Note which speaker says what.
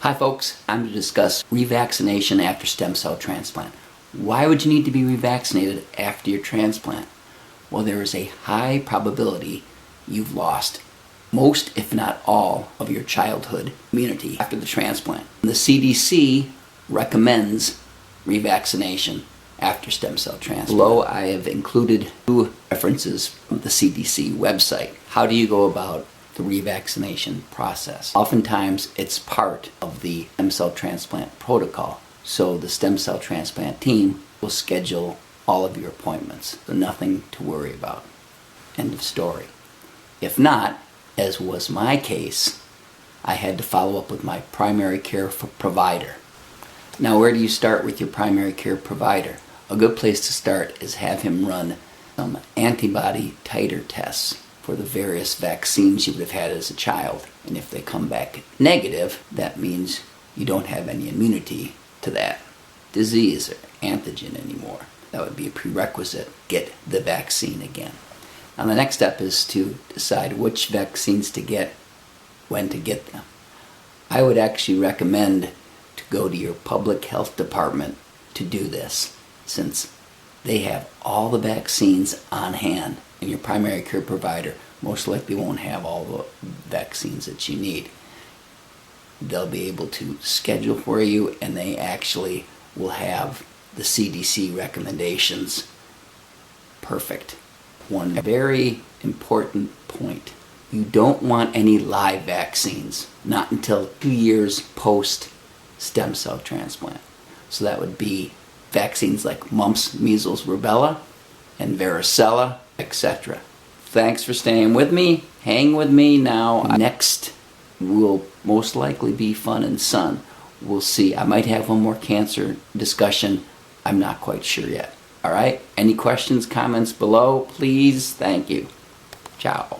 Speaker 1: Hi folks, I'm to discuss revaccination after stem cell transplant. Why would you need to be revaccinated after your transplant? Well, there is a high probability you've lost most, if not all, of your childhood immunity after the transplant. The CDC recommends revaccination after stem cell transplant. Below, I have included 2 references from the CDC website. How do you go about the revaccination process? Oftentimes, it's part of the stem cell transplant protocol. So the stem cell transplant team will schedule all of your appointments. So nothing to worry about. End of story. If not, as was my case, I had to follow up with my primary care provider. Now, where do you start with your primary care provider? A good place to start is have him run some antibody titer tests for the various vaccines you would have had as a child. And if they come back negative, that means you don't have any immunity to that disease or antigen anymore. That would be a prerequisite. Get the vaccine again. Now the next step is to decide which vaccines to get, when to get them. I would actually recommend to go to your public health department to do this, since they have all the vaccines on hand, and your primary care provider most likely won't have all the vaccines that you need. They'll be able to schedule for you, and they actually will have the CDC recommendations perfect. One very important point: you don't want any live vaccines, not until 2 years post stem cell transplant. So that would be vaccines like mumps, measles, rubella, and varicella, etc. Thanks for staying with me. Hang with me now. Next will most likely be Fun and Sun. We'll see. I might have one more cancer discussion. I'm not quite sure yet. All right? Any questions, comments below, please? Thank you. Ciao.